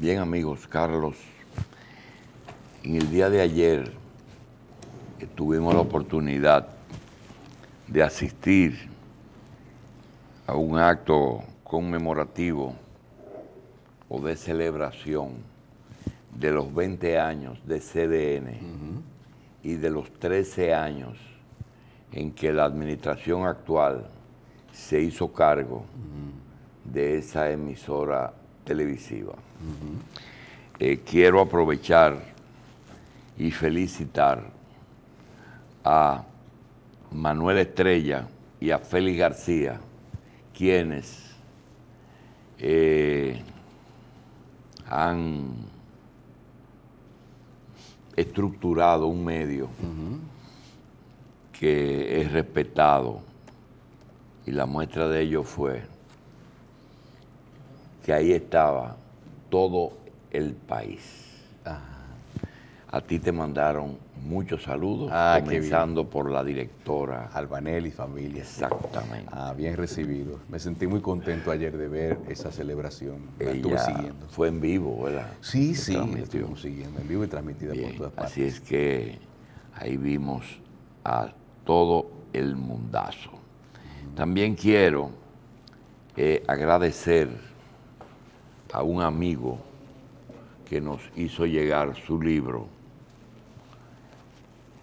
Bien, amigos, Carlos, en el día de ayer tuvimos la oportunidad de asistir a un acto conmemorativo o de celebración de los 20 años de CDN y de los 13 años en que la administración actual se hizo cargo de esa emisora televisiva. Quiero aprovechar y felicitar a Manuel Estrella y a Félix García, quienes han estructurado un medio que es respetado, y la muestra de ello fue que ahí estaba todo el país. A ti te mandaron muchos saludos, comenzando por la directora Albanel y familia. Exactamente. Bien recibido. Me sentí muy contento ayer de ver esa celebración. La estuve siguiendo. Fue en vivo, ¿verdad? Sí, estuvimos siguiendo en vivo y transmitida por todas partes. Así es que ahí vimos a todo el mundazo. También quiero agradecer a un amigo que nos hizo llegar su libro,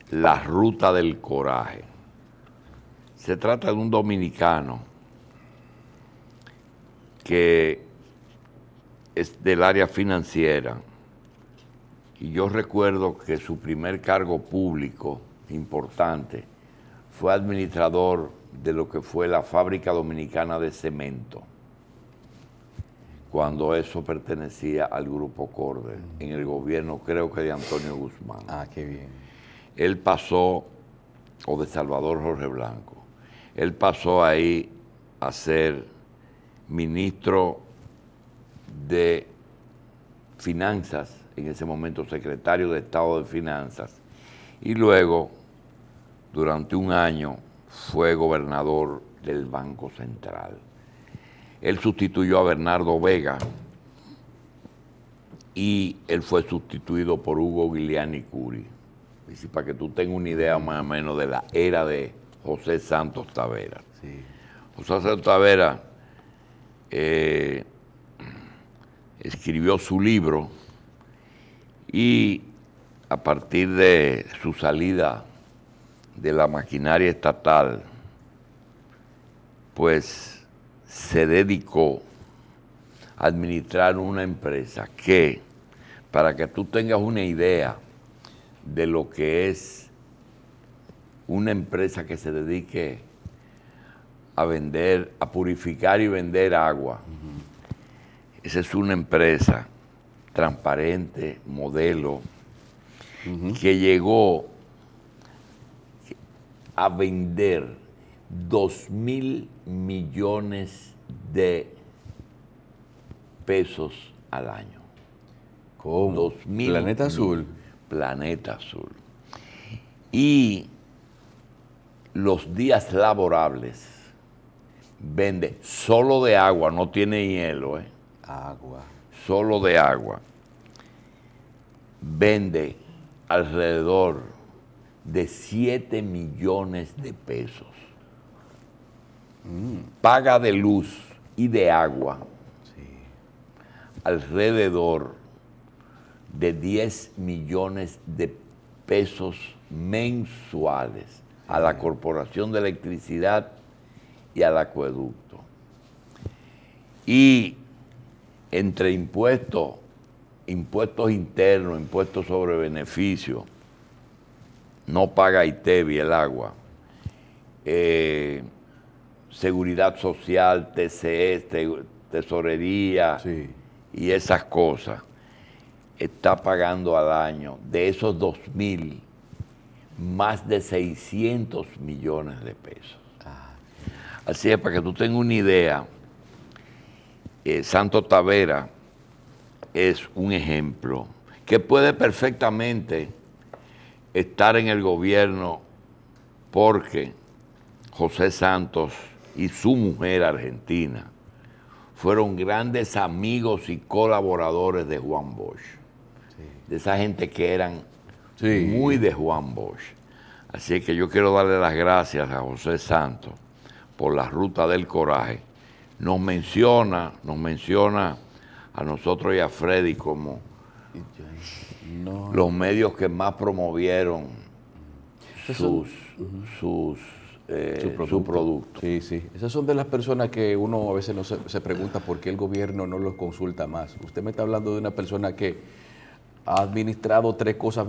La Ruta del Coraje. Se trata de un dominicano que es del área financiera, y yo recuerdo que su primer cargo público importante fue administrador de lo que fue la Fábrica Dominicana de Cemento, cuando eso pertenecía al Grupo Corde, en el gobierno creo que de Antonio Guzmán. Qué bien. Él pasó, o de Salvador Jorge Blanco, él pasó ahí a ser ministro de Finanzas, en ese momento secretario de Estado de Finanzas, y luego, durante un año, fue gobernador del Banco Central. Él sustituyó a Bernardo Vega y él fue sustituido por Hugo Giuliani Curi. Y para que tú tengas una idea más o menos de la era de José Santos Tavera. Sí. José Santos Tavera escribió su libro y a partir de su salida de la maquinaria estatal, pues se dedicó a administrar una empresa que, para que tú tengas una idea de lo que es una empresa que se dedique a vender, a purificar y vender agua. Esa es una empresa transparente, modelo, que llegó a vender 2.000 millones de pesos al año. ¿Cómo? 2.000 Planeta Azul. Planeta Azul. Y los días laborables vende solo de agua, no tiene hielo, Agua. solo de agua, vende alrededor de 7 millones de pesos. Paga de luz y de agua alrededor de 10 millones de pesos mensuales a la Corporación de Electricidad y al acueducto. Y entre impuestos internos, impuestos sobre beneficios, no paga ITEVI el agua, seguridad social, TCE, tesorería y esas cosas, está pagando al año de esos 2.000 más de 600 millones de pesos. Así es, para que tú tengas una idea, Santos Tavera es un ejemplo que puede perfectamente estar en el gobierno porque José Santos y su mujer argentina fueron grandes amigos y colaboradores de Juan Bosch. De esa gente que eran muy de Juan Bosch. Así que yo quiero darle las gracias a José Santos por la ruta del coraje. Nos menciona a nosotros y a Freddy como los medios que más promovieron su producto. Sí, sí. Esas son de las personas que uno a veces se pregunta por qué el gobierno no los consulta más. Usted me está hablando de una persona que ha administrado tres cosas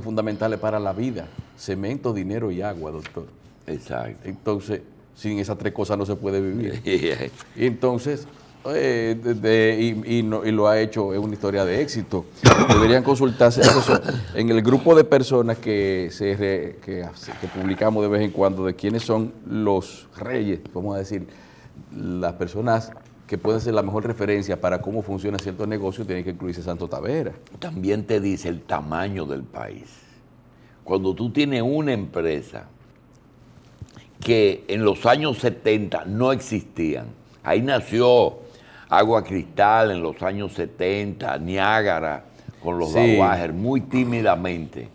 fundamentales para la vida: cemento, dinero y agua, doctor. Exacto. Entonces, sin esas tres cosas no se puede vivir. Y entonces, y lo ha hecho, es una historia de éxito. Deberían consultarse en el grupo de personas que publicamos de vez en cuando, de quiénes son los reyes, vamos a decir, las personas que pueden ser la mejor referencia para cómo funciona cierto negocio. Tiene que incluirse Santo Tavera. También te dice el tamaño del país. Cuando tú tienes una empresa que en los años 70 no existían, ahí nació Agua Cristal en los años 70, Niágara con los Bauer, muy tímidamente,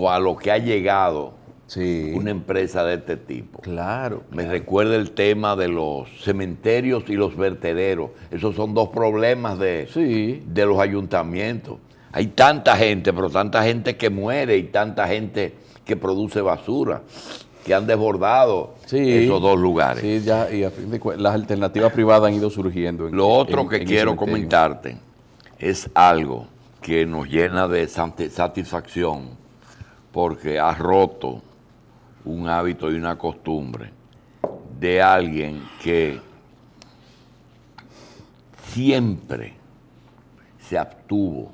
a lo que ha llegado una empresa de este tipo. Claro. Me recuerda el tema de los cementerios y los vertederos. Esos son dos problemas de los ayuntamientos. Hay tanta gente, pero tanta gente que muere y tanta gente que produce basura, que han desbordado esos dos lugares. Sí, ya, y a fin de cuentas, las alternativas privadas han ido surgiendo. Lo otro que quiero comentarte es algo que nos llena de satisfacción, porque ha roto un hábito y una costumbre de alguien que siempre se abstuvo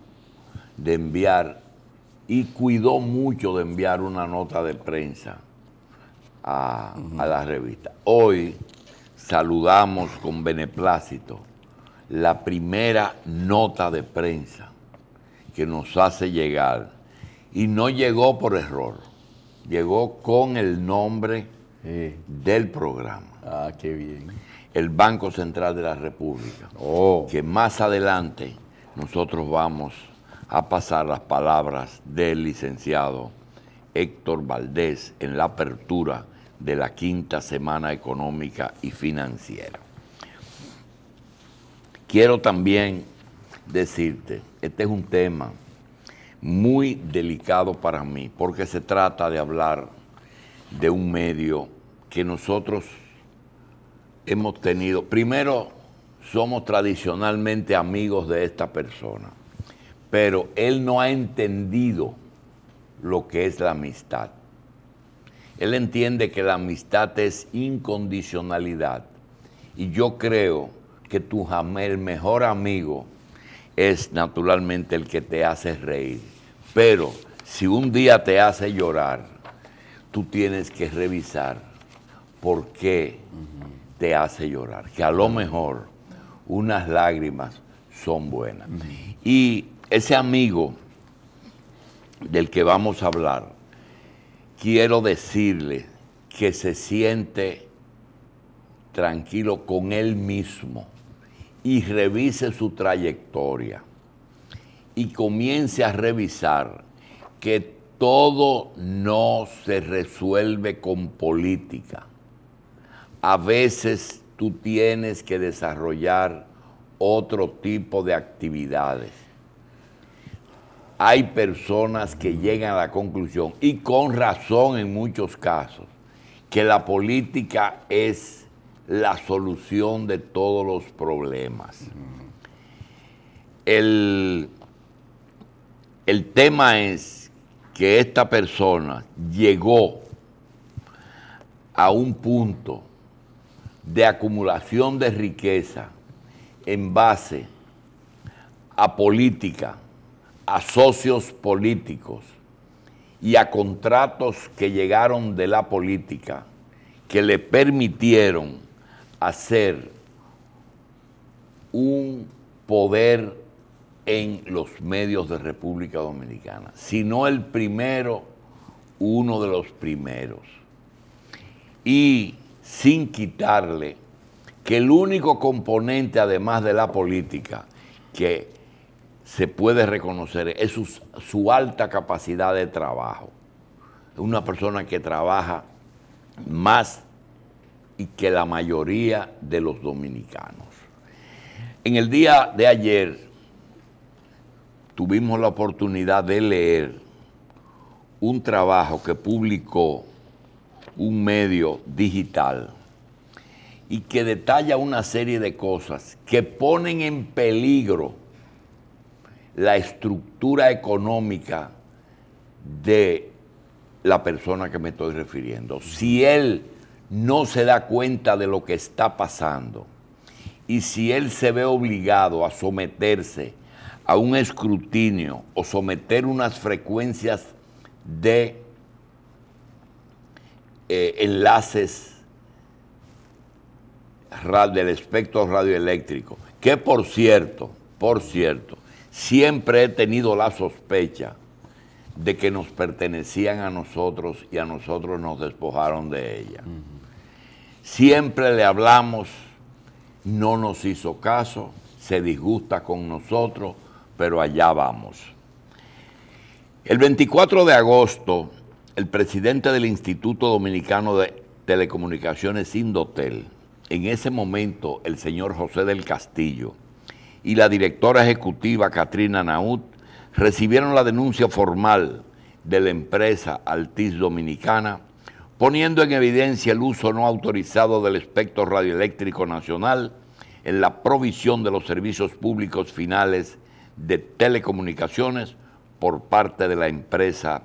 de enviar y cuidó mucho de enviar una nota de prensa a la revista. Hoy saludamos con beneplácito la primera nota de prensa que nos hace llegar, y no llegó por error, llegó con el nombre del programa. Ah, qué bien. El Banco Central de la República, que más adelante nosotros vamos a pasar las palabras del licenciado Héctor Valdés en la apertura de la 5ª Semana Económica y Financiera. Quiero también decirte, este es un tema muy delicado para mí, porque se trata de hablar de un medio que nosotros hemos tenido. Primero, somos tradicionalmente amigos de esta persona, pero él no ha entendido lo que es la amistad. Él entiende que la amistad es incondicionalidad, y yo creo que el mejor amigo es naturalmente el que te hace reír. Pero si un día te hace llorar, tú tienes que revisar por qué te hace llorar. Que a lo mejor unas lágrimas son buenas. Y ese amigo del que vamos a hablar, quiero decirle que se siente tranquilo con él mismo y revise su trayectoria y comience a revisar que todo no se resuelve con política. A veces tú tienes que desarrollar otro tipo de actividades. Hay personas que llegan a la conclusión, y con razón en muchos casos, que la política es la solución de todos los problemas. El tema es que esta persona llegó a un punto de acumulación de riqueza en base a política, a socios políticos y a contratos que llegaron de la política que le permitieron hacer un poder en los medios de República Dominicana, si no el primero, uno de los primeros, y sin quitarle que el único componente, además de la política, que se puede reconocer es su alta capacidad de trabajo. Es una persona que trabaja más y que la mayoría de los dominicanos. En el día de ayer tuvimos la oportunidad de leer un trabajo que publicó un medio digital y que detalla una serie de cosas que ponen en peligro la estructura económica de la persona que me estoy refiriendo. Si él no se da cuenta de lo que está pasando y si él se ve obligado a someterse a un escrutinio o someter unas frecuencias de enlaces del espectro radioeléctrico, que por cierto, siempre he tenido la sospecha de que nos pertenecían a nosotros y a nosotros nos despojaron de ella. Siempre le hablamos, no nos hizo caso, se disgusta con nosotros, pero allá vamos. El 24 de agosto, el presidente del Instituto Dominicano de Telecomunicaciones, Indotel, en ese momento el señor José del Castillo, y la directora ejecutiva Katrina Naud recibieron la denuncia formal de la empresa Altiz Dominicana, poniendo en evidencia el uso no autorizado del espectro radioeléctrico nacional en la provisión de los servicios públicos finales de telecomunicaciones por parte de la empresa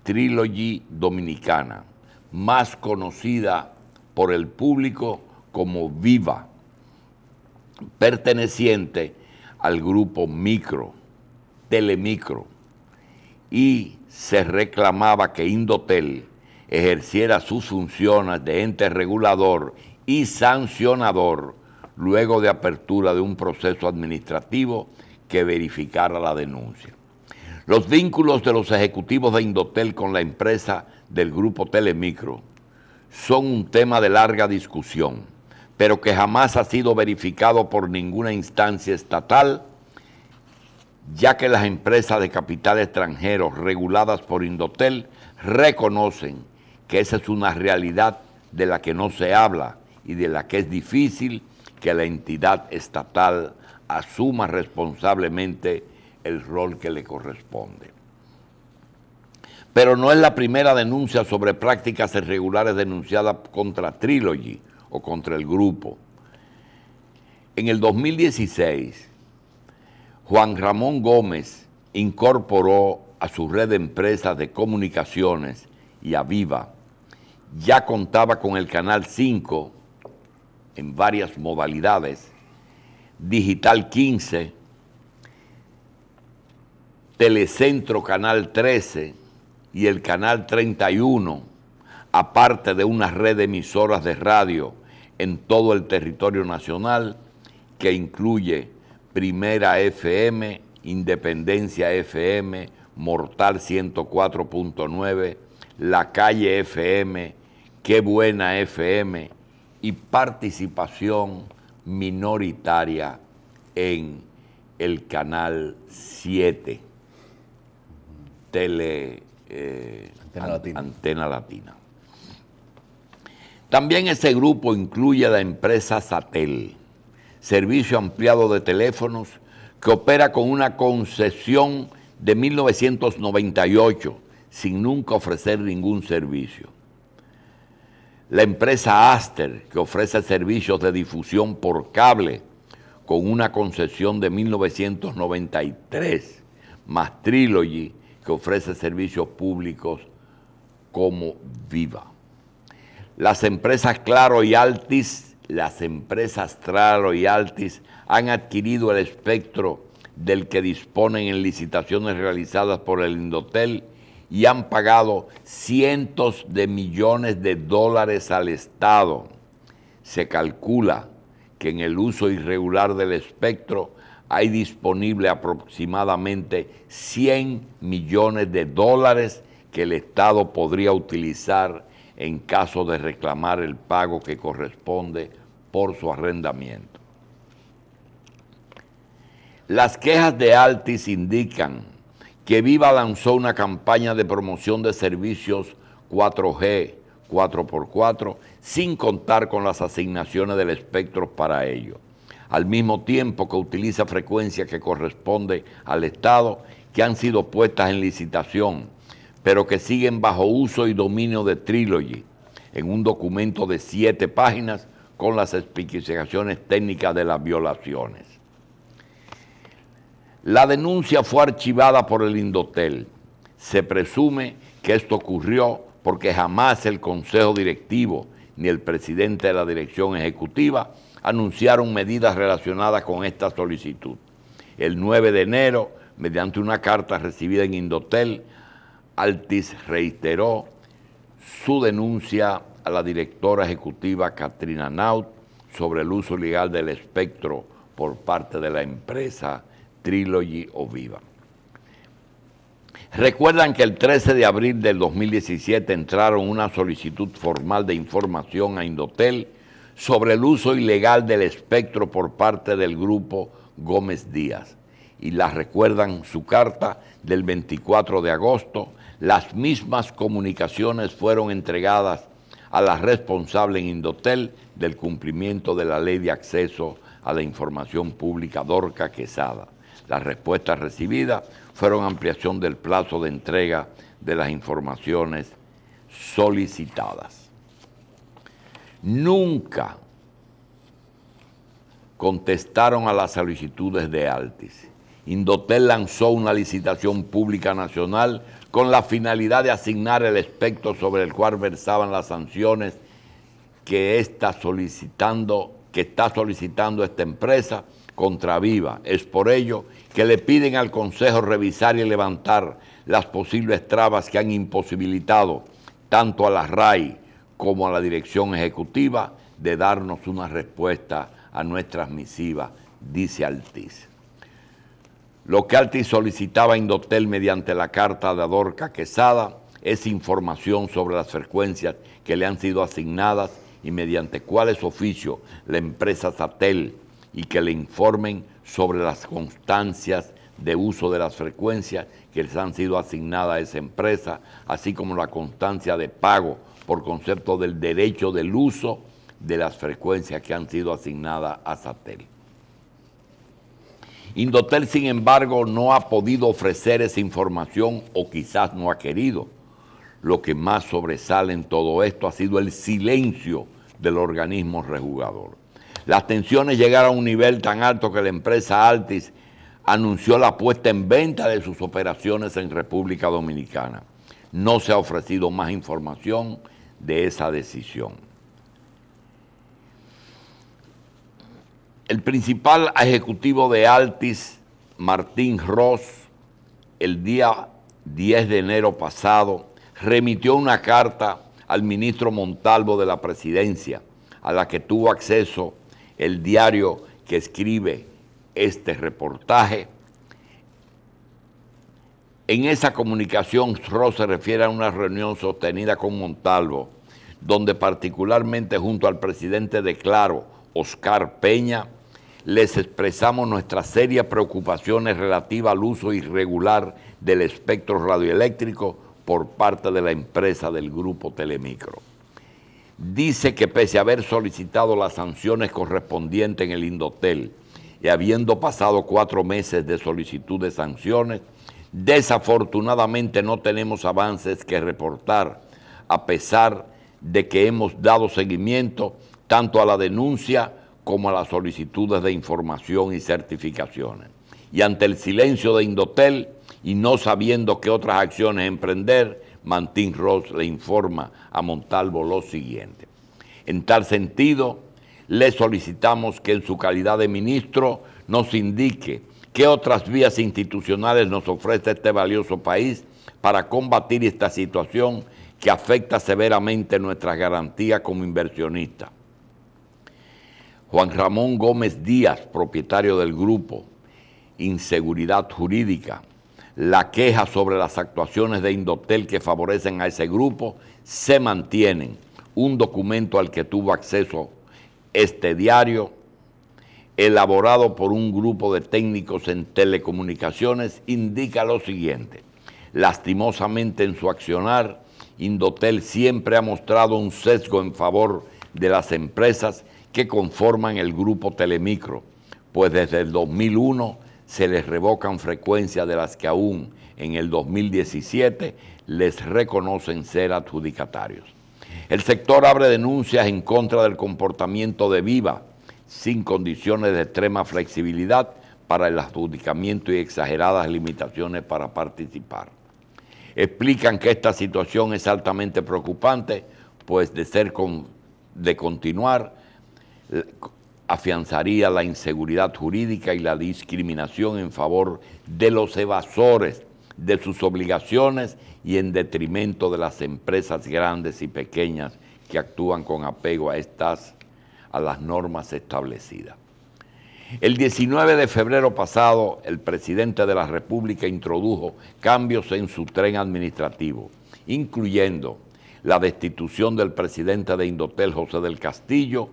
Trilogy Dominicana, más conocida por el público como Viva, perteneciente al grupo Micro, Telemicro, y se reclamaba que Indotel ejerciera sus funciones de ente regulador y sancionador luego de apertura de un proceso administrativo que verificara la denuncia. Los vínculos de los ejecutivos de Indotel con la empresa del grupo Telemicro son un tema de larga discusión, pero que jamás ha sido verificado por ninguna instancia estatal, ya que las empresas de capital extranjero reguladas por Indotel reconocen que esa es una realidad de la que no se habla y de la que es difícil que la entidad estatal asuma responsablemente el rol que le corresponde. Pero no es la primera denuncia sobre prácticas irregulares denunciada contra Trilogy o contra el grupo. En el 2016, Juan Ramón Gómez incorporó a su red de empresas de comunicaciones y a Viva. Ya contaba con el Canal 5 en varias modalidades, Digital 15, Telecentro Canal 13 y el Canal 31, aparte de una red de emisoras de radio en todo el territorio nacional que incluye Primera FM, Independencia FM, Mortal 104.9, La Calle FM, Qué Buena FM y participación minoritaria en el Canal 7, Antena Latina. También ese grupo incluye a la empresa Satel, servicio ampliado de teléfonos que opera con una concesión de 1998 sin nunca ofrecer ningún servicio. La empresa Aster, que ofrece servicios de difusión por cable con una concesión de 1993, más Trilogy, que ofrece servicios públicos como Viva. Las empresas Claro y Altiz han adquirido el espectro del que disponen en licitaciones realizadas por el Indotel y han pagado cientos de millones de dólares al Estado. Se calcula que en el uso irregular del espectro hay disponible aproximadamente 100 millones de dólares que el Estado podría utilizar en caso de reclamar el pago que corresponde por su arrendamiento. Las quejas de Altis indican que Viva lanzó una campaña de promoción de servicios 4G, 4x4, sin contar con las asignaciones del espectro para ello, al mismo tiempo que utiliza frecuencias que corresponden al Estado, que han sido puestas en licitación, pero que siguen bajo uso y dominio de Trilogy, en un documento de 7 páginas con las especificaciones técnicas de las violaciones. La denuncia fue archivada por el Indotel. Se presume que esto ocurrió porque jamás el Consejo Directivo ni el presidente de la Dirección Ejecutiva anunciaron medidas relacionadas con esta solicitud. El 9 de enero, mediante una carta recibida en Indotel, Altis reiteró su denuncia a la directora ejecutiva Katrina Naut sobre el uso ilegal del espectro por parte de la empresa Trilogy o Viva. Recuerdan que el 13 de abril del 2017 entraron una solicitud formal de información a Indotel sobre el uso ilegal del espectro por parte del grupo Gómez Díaz. Y la recuerdan su carta del 24 de agosto. Las mismas comunicaciones fueron entregadas a la responsable en Indotel del cumplimiento de la Ley de Acceso a la Información Pública, Dorca Quesada. Las respuestas recibidas fueron ampliación del plazo de entrega de las informaciones solicitadas. Nunca contestaron a las solicitudes de Altis. Indotel lanzó una licitación pública nacional con la finalidad de asignar el espectro sobre el cual versaban las sanciones que está solicitando esta empresa contra Viva. Es por ello que le piden al Consejo revisar y levantar las posibles trabas que han imposibilitado tanto a la RAI como a la Dirección Ejecutiva de darnos una respuesta a nuestras misivas, dice Altis. Lo que Altis solicitaba a Indotel mediante la carta de Dorca Quesada es información sobre las frecuencias que le han sido asignadas y mediante cuáles oficios la empresa Satel, y que le informen sobre las constancias de uso de las frecuencias que les han sido asignadas a esa empresa, así como la constancia de pago por concepto del derecho del uso de las frecuencias que han sido asignadas a Satel. Indotel, sin embargo, no ha podido ofrecer esa información o quizás no ha querido. Lo que más sobresale en todo esto ha sido el silencio del organismo regulador. Las tensiones llegaron a un nivel tan alto que la empresa Altis anunció la puesta en venta de sus operaciones en República Dominicana. No se ha ofrecido más información de esa decisión. El principal ejecutivo de Altis, Martín Ros, el día 10 de enero pasado, remitió una carta al ministro Montalvo de la Presidencia, a la que tuvo acceso el diario que escribe este reportaje. En esa comunicación, Ros se refiere a una reunión sostenida con Montalvo, donde particularmente junto al presidente de Claro, Oscar Peña, les expresamos nuestras serias preocupaciones relativas al uso irregular del espectro radioeléctrico por parte de la empresa del Grupo Telemicro. Dice que pese a haber solicitado las sanciones correspondientes en el Indotel y habiendo pasado 4 meses de solicitud de sanciones, desafortunadamente no tenemos avances que reportar, a pesar de que hemos dado seguimiento tanto a la denuncia como a las solicitudes de información y certificaciones. Y ante el silencio de Indotel y no sabiendo qué otras acciones emprender, Martín Ros le informa a Montalvo lo siguiente. En tal sentido, le solicitamos que en su calidad de ministro nos indique qué otras vías institucionales nos ofrece este valioso país para combatir esta situación que afecta severamente nuestras garantías como inversionistas. Juan Ramón Gómez Díaz, propietario del grupo Inseguridad Jurídica, la queja sobre las actuaciones de Indotel que favorecen a ese grupo se mantienen. Un documento al que tuvo acceso este diario, elaborado por un grupo de técnicos en telecomunicaciones, indica lo siguiente: lastimosamente en su accionar, Indotel siempre ha mostrado un sesgo en favor de las empresas que conforman el grupo Telemicro, pues desde el 2001 se les revocan frecuencias de las que aún en el 2017 les reconocen ser adjudicatarios. El sector abre denuncias en contra del comportamiento de Viva, sin condiciones de extrema flexibilidad para el adjudicamiento y exageradas limitaciones para participar. Explican que esta situación es altamente preocupante, pues de continuar, afianzaría la inseguridad jurídica y la discriminación en favor de los evasores de sus obligaciones y en detrimento de las empresas grandes y pequeñas que actúan con apego a las normas establecidas. El 19 de febrero pasado, el presidente de la República introdujo cambios en su tren administrativo, incluyendo la destitución del presidente de Indotel, José del Castillo,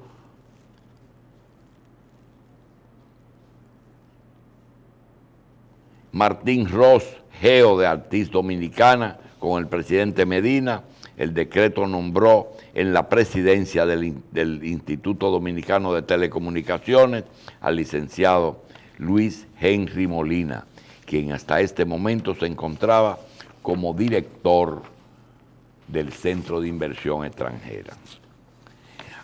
Martín Ross, geo de Altiz Dominicana, con el presidente Medina. El decreto nombró en la presidencia del Instituto Dominicano de Telecomunicaciones al licenciado Luis Henry Molina, quien hasta este momento se encontraba como director del Centro de Inversión Extranjera.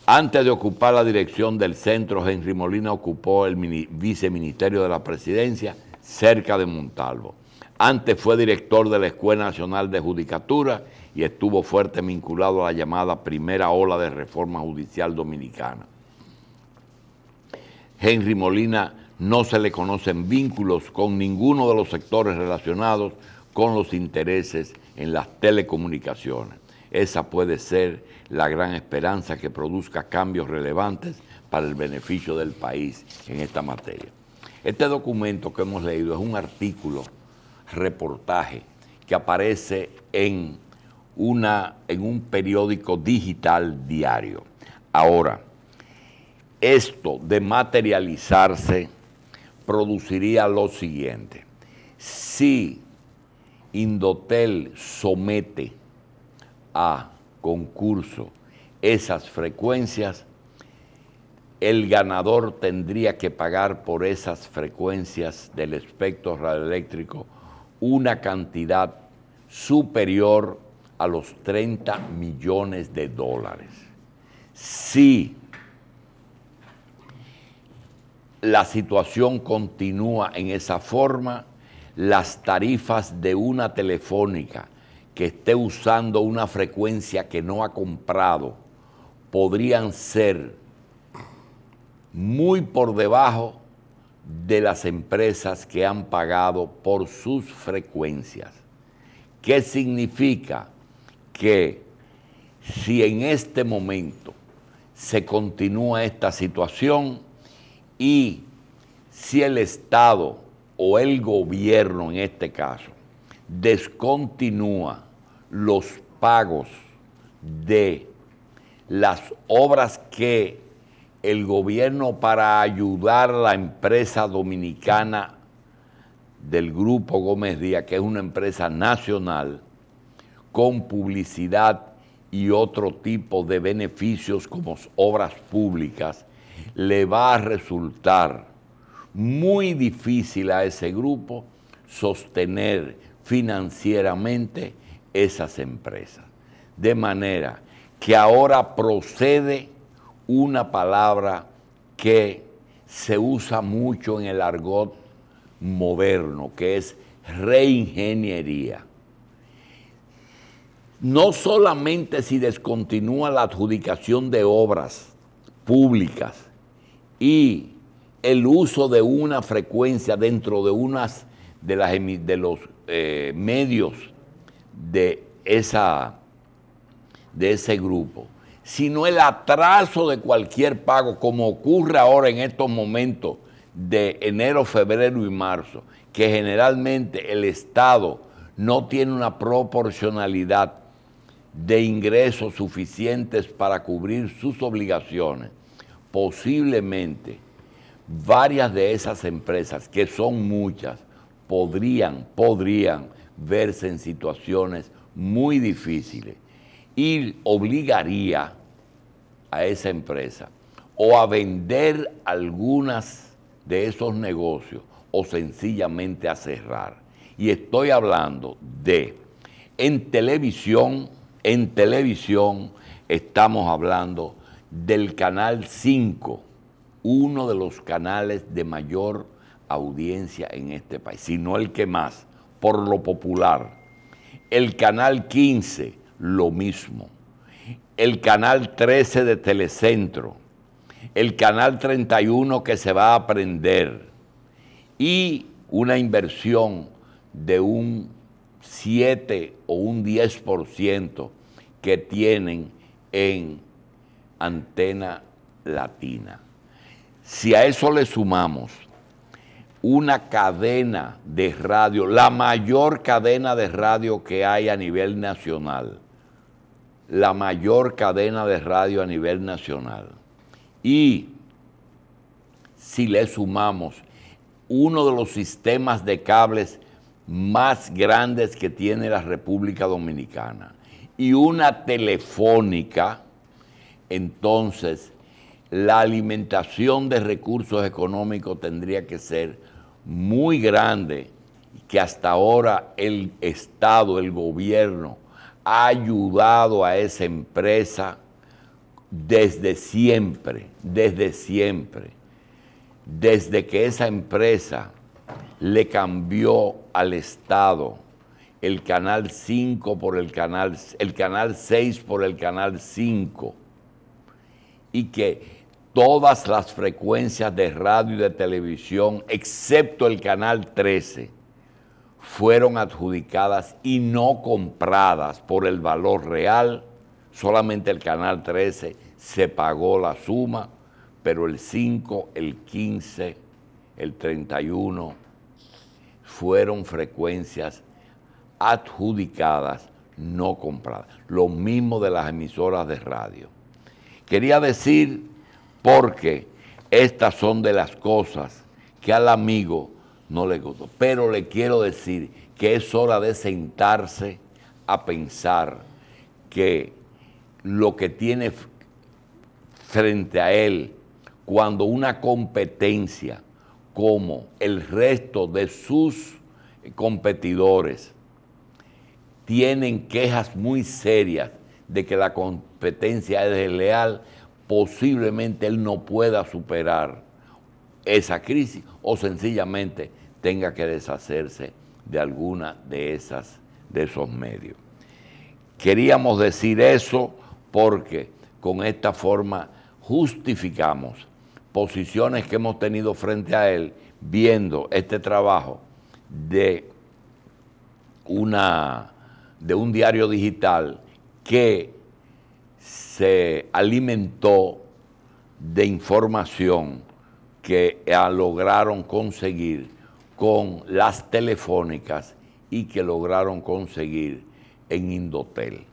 Antes de ocupar la dirección del centro, Henry Molina ocupó el viceministerio de la Presidencia cerca de Montalvo. Antes fue director de la Escuela Nacional de Judicatura y estuvo fuerte vinculado a la llamada primera ola de reforma judicial dominicana. Henry Molina no se le conocen vínculos con ninguno de los sectores relacionados con los intereses en las telecomunicaciones. Esa puede ser la gran esperanza que produzca cambios relevantes para el beneficio del país en esta materia. Este documento que hemos leído es un artículo, reportaje, que aparece en un periódico digital diario. Ahora, esto de materializarse produciría lo siguiente: si Indotel somete a concurso esas frecuencias, el ganador tendría que pagar por esas frecuencias del espectro radioeléctrico una cantidad superior a los 30 millones de dólares. Si la situación continúa en esa forma, las tarifas de una telefónica que esté usando una frecuencia que no ha comprado podrían ser muy por debajo de las empresas que han pagado por sus frecuencias. ¿Qué significa? Que si en este momento se continúa esta situación y si el Estado o el gobierno en este caso descontinúa los pagos de las obras que el gobierno, para ayudar a la empresa dominicana del Grupo Gómez Díaz, que es una empresa nacional, con publicidad y otro tipo de beneficios como obras públicas, le va a resultar muy difícil a ese grupo sostener financieramente esas empresas. De manera que ahora procede una palabra que se usa mucho en el argot moderno, que es reingeniería. No solamente si descontinúa la adjudicación de obras públicas y el uso de una frecuencia dentro de los medios de ese grupo, sino el atraso de cualquier pago, como ocurre ahora en estos momentos de enero, febrero y marzo, que generalmente el Estado no tiene una proporcionalidad de ingresos suficientes para cubrir sus obligaciones, posiblemente varias de esas empresas, que son muchas, podrían verse en situaciones muy difíciles y obligaría a esa empresa o a vender algunas de esos negocios o sencillamente a cerrar. Y estoy hablando de, en televisión estamos hablando del Canal 5, uno de los canales de mayor audiencia en este país, si no el que más, por lo popular. El Canal 15, lo mismo. El Canal 13 de Telecentro. El Canal 31 que se va a prender. Y una inversión de un 7 o un 10% que tienen en Antena Latina. Si a eso le sumamos una cadena de radio, la mayor cadena de radio que hay a nivel nacional, la mayor cadena de radio a nivel nacional, y si le sumamos uno de los sistemas de cables más grandes que tiene la República Dominicana y una telefónica, entonces la alimentación de recursos económicos tendría que ser muy grande, que hasta ahora el Estado, el gobierno, ha ayudado a esa empresa desde siempre, desde que esa empresa le cambió al Estado el Canal 5 por el Canal 6 por el Canal 5, y que todas las frecuencias de radio y de televisión, excepto el Canal 13, fueron adjudicadas y no compradas por el valor real. Solamente el Canal 13 se pagó la suma, pero el 5, el 15, el 31 fueron frecuencias adjudicadas, no compradas. Lo mismo de las emisoras de radio. Quería decir, porque estas son de las cosas que al amigo no le gustó, pero le quiero decir que es hora de sentarse a pensar que lo que tiene frente a él, cuando una competencia como el resto de sus competidores tienen quejas muy serias de que la competencia es desleal, posiblemente él no pueda superar esa crisis o sencillamente tenga que deshacerse de alguna de esos medios. Queríamos decir eso porque con esta forma justificamos posiciones que hemos tenido frente a él, viendo este trabajo de un diario digital que se alimentó de información que lograron conseguir con las telefónicas y que lograron conseguir en Indotel.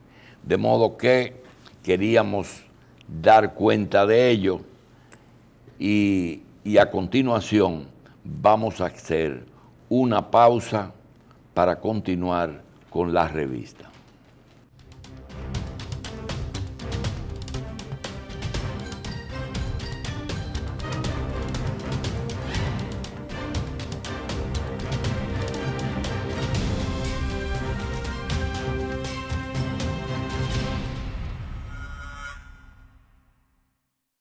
De modo que queríamos dar cuenta de ello y a continuación vamos a hacer una pausa para continuar con la revista.